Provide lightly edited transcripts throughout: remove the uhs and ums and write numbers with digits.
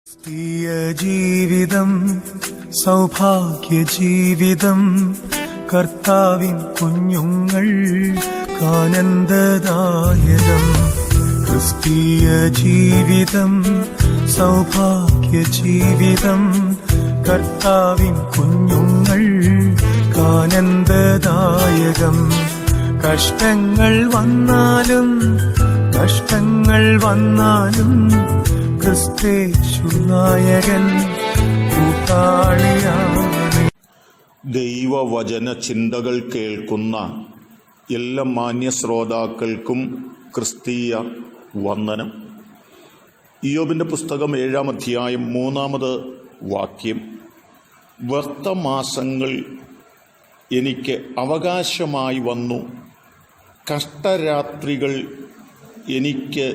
ക്രിസ്തീയ ജീവിതം സൗഭാഗ്യ ജീവിതം, കർത്താവിൻ കുഞ്ഞുങ്ങൾ ആനന്ദദായകം. ക്രിസ്തീയ ജീവിതം സൗഭാഗ്യ ജീവിതം, കർത്താവിൻ കുഞ്ഞുങ്ങൾ ആനന്ദദായകം. കഷ്ടങ്ങൾ വന്നാലും ക്രിസ്തേശുനായകൻ കൂട്ടാളിയാണ്. ദൈവവചന ചിന്തകൾ കേൾക്കുന്ന എല്ലാ മാന്യ ശ്രോതാക്കൾക്കും ക്രിസ്തീയ വന്ദനം. ഇയ്യോബിൻ്റെ പുസ്തകം 7-ാം അധ്യായം 3-ാമത് വാക്യം. വ്യർത്ഥമാസങ്ങൾ എനിക്ക് അവകാശമായി വന്നു, കഷ്ടരാത്രികൾ എനിക്ക്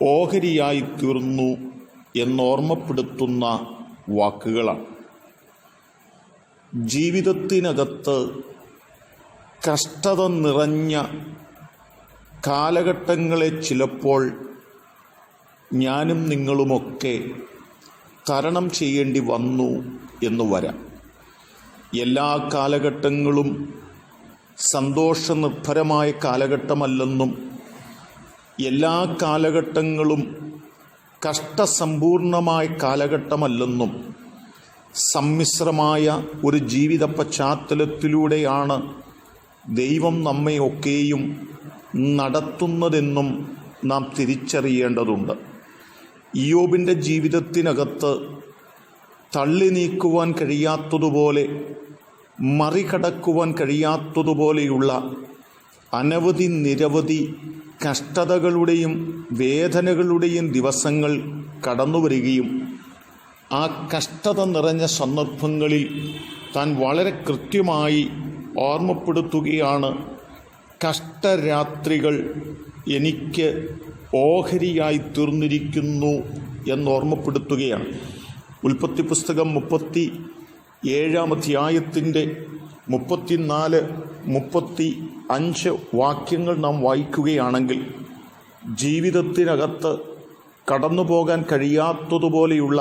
ഓഹരിയായി തീർന്നു എന്നോർമ്മപ്പെടുത്തുന്ന വാക്കുകളാണ്. ജീവിതത്തിനകത്ത് കഷ്ടത നിറഞ്ഞ കാലഘട്ടങ്ങളെ ചിലപ്പോൾ ഞാനും നിങ്ങളുമൊക്കെ തരണം ചെയ്യേണ്ടി വന്നു എന്ന് വരാം. എല്ലാ കാലഘട്ടങ്ങളും സന്തോഷനിർഭരമായ കാലഘട്ടമല്ലെന്നും എല്ലാ കാലഘട്ടങ്ങളും കഷ്ടസമ്പൂർണമായ കാലഘട്ടമല്ലെന്നും സമ്മിശ്രമായ ഒരു ജീവിത പശ്ചാത്തലത്തിലൂടെയാണ് ദൈവം നമ്മെയൊക്കെയും നടത്തുന്നതെന്നും നാം തിരിച്ചറിയേണ്ടതുണ്ട്. ഇയ്യോബിൻ്റെ ജീവിതത്തിനകത്ത് തള്ളി നീക്കുവാൻ കഴിയാത്തതുപോലെ, മറികടക്കുവാൻ കഴിയാത്തതുപോലെയുള്ള നിരവധി കഷ്ടതകളുടെയും വേദനകളുടെയും ദിവസങ്ങൾ കടന്നു വരികയും ആ കഷ്ടത നിറഞ്ഞ സന്ദർഭങ്ങളിൽ താൻ വളരെ കൃത്യമായി ഓർമ്മപ്പെടുത്തുകയാണ്, കഷ്ടരാത്രികൾ എനിക്ക് ഓഹരിയായി തീർന്നിരിക്കുന്നു എന്നോർമ്മപ്പെടുത്തുകയാണ്. ഉൽപ്പത്തി പുസ്തകം 37-ാം അധ്യായത്തിൻ്റെ 34-35 വാക്യങ്ങൾ നാം വായിക്കുകയാണെങ്കിൽ, ജീവിതത്തിനകത്ത് കടന്നു പോകാൻ കഴിയാത്തതുപോലെയുള്ള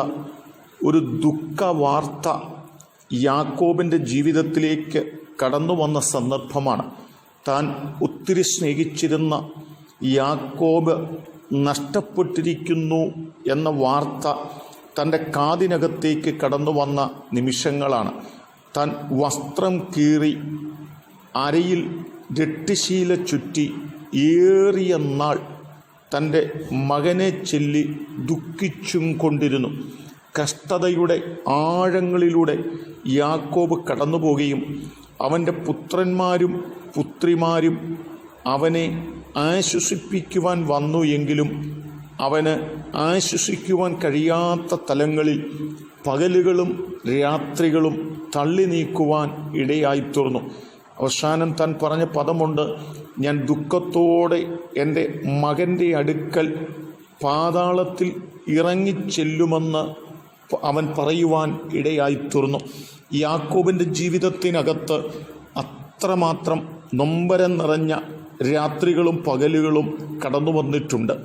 ഒരു ദുഃഖവാർത്ത യാക്കോബിൻ്റെ ജീവിതത്തിലേക്ക് കടന്നു വന്ന സന്ദർഭമാണ്. താൻ ഒത്തിരി സ്നേഹിച്ചിരുന്ന യാക്കോബ് നഷ്ടപ്പെട്ടിരിക്കുന്നു എന്ന വാർത്ത തൻ്റെ കാതിനകത്തേക്ക് കടന്നു വന്ന നിമിഷങ്ങളാണ്. താൻ വസ്ത്രം കീറി അരയിൽ രട്ടിശീല ചുറ്റി ഏറിയ നാൾ തൻ്റെ മകനെ ചൊല്ലി ദുഃഖിച്ചും കൊണ്ടിരുന്നു. കഷ്ടതയുടെ ആഴങ്ങളിലൂടെ യാക്കോബ് കടന്നു പോകുകയും അവൻ്റെ പുത്രന്മാരും പുത്രിമാരും അവനെ ആശ്വസിപ്പിക്കുവാൻ വന്നു എങ്കിലും അവന് ആശ്വസിക്കുവാൻ കഴിയാത്ത തലങ്ങളിൽ പകലുകളും രാത്രികളും തള്ളി നീക്കുവാൻ ഇടയായിത്തീർന്നു. അവസാനം താൻ പറഞ്ഞ പദമുണ്ട്, ഞാൻ ദുഃഖത്തോടെ എൻ്റെ മകൻ്റെ അടുക്കൽ പാതാളത്തിൽ ഇറങ്ങിച്ചെല്ലുമെന്ന് അവൻ പറയുവാൻ ഇടയായിത്തീർന്നു. യാക്കോബിൻ്റെ ജീവിതത്തിനകത്ത് അത്രമാത്രം നൊമ്പരം നിറഞ്ഞ രാത്രികളും പകലുകളും കടന്നു വന്നിട്ടുണ്ട്.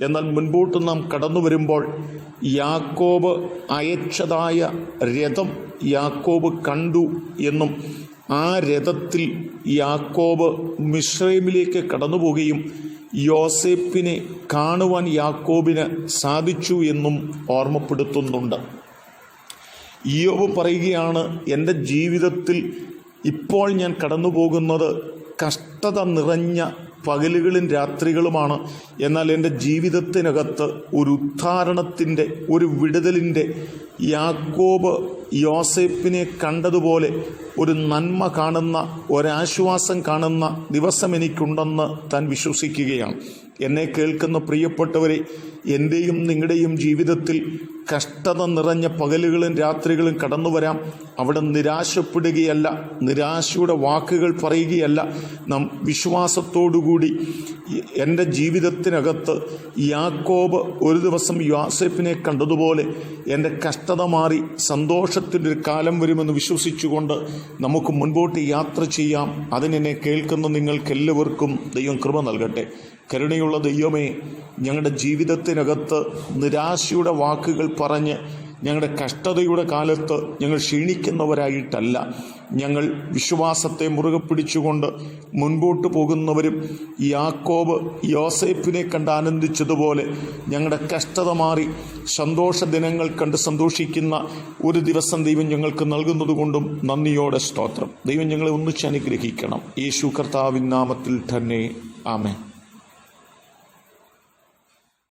എന്നാൽ മുൻപോട്ട് നാം കടന്നു വരുമ്പോൾ യാക്കോബ് അയച്ചതായ രഥം യാക്കോബ് കണ്ടു എന്നും ആ രഥത്തിൽ യാക്കോബ് മിസ്രൈമിലേക്ക് കടന്നു പോവുകയും യോസേപ്പിനെ കാണുവാൻ യാക്കോബിന് സാധിച്ചു എന്നും ഓർമ്മപ്പെടുത്തുന്നുണ്ട്. ഇയ്യോബ് പറയുകയാണ്, എൻ്റെ ജീവിതത്തിൽ ഇപ്പോൾ ഞാൻ കടന്നു പോകുന്നത് കഷ്ടത നിറഞ്ഞ പകലുകളും രാത്രികളുമാണ്. എന്നാൽ എൻ്റെ ജീവിതത്തിനകത്ത് ഒരു ഉദ്ധാരണത്തിൻ്റെ, ഒരു വിടുതലിൻ്റെ, യാക്കോബ് യോസേപ്പിനെ കണ്ടതുപോലെ ഒരു നന്മ കാണുന്ന, ഒരാശ്വാസം കാണുന്ന ദിവസം എനിക്കുണ്ടെന്ന് താൻ വിശ്വസിക്കുകയാണ്. എന്നെ കേൾക്കുന്ന പ്രിയപ്പെട്ടവരെ, എൻ്റെയും നിങ്ങളുടെയും ജീവിതത്തിൽ കഷ്ടത നിറഞ്ഞ പകലുകളും രാത്രികളും കടന്നു വരാം. അവിടെ നിരാശപ്പെടുകയല്ല, നിരാശയുടെ വാക്കുകൾ പറയുകയല്ല. നാം വിശ്വാസത്തോടുകൂടി എൻ്റെ ജീവിതത്തിനകത്ത് യാക്കോബ് ഒരു ദിവസം യോസേപ്പിനെ കണ്ടതുപോലെ എൻ്റെ കഷ്ടത മാറി സന്തോഷത്തിൻ്റെ ഒരു കാലം വരുമെന്ന് വിശ്വസിച്ചുകൊണ്ട് നമുക്ക് മുൻപോട്ട് യാത്ര ചെയ്യാം. അതിനെന്നെ കേൾക്കുന്ന നിങ്ങൾക്കെല്ലാവർക്കും ദൈവം കൃപ നൽകട്ടെ. കരുണയുള്ള ദൈവമേ, ഞങ്ങളുടെ ജീവിതത്തിനകത്ത് നിരാശയുടെ വാക്കുകൾ പറഞ്ഞ് ഞങ്ങളുടെ കഷ്ടതയുടെ കാലത്ത് ഞങ്ങൾ ക്ഷീണിക്കുന്നവരായിട്ടല്ല, ഞങ്ങൾ വിശ്വാസത്തെ മുറുകെ പിടിച്ചുകൊണ്ട് മുൻപോട്ട് പോകുന്നവരും യാക്കോബ് യോസേപ്പിനെ കണ്ട് ആനന്ദിച്ചതുപോലെ ഞങ്ങളുടെ കഷ്ടത മാറി സന്തോഷ ദിനങ്ങൾ കണ്ട് സന്തോഷിക്കുന്ന ഒരു ദിവസം ദൈവം ഞങ്ങൾക്ക് നൽകുന്നതുകൊണ്ടും നന്ദിയോടെ സ്തോത്രം. ദൈവം ഞങ്ങളെ ഒന്നിച്ച് അനുഗ്രഹിക്കണം. യേശു കർത്താവിൻ നാമത്തിൽ തന്നെ ആമേൻ.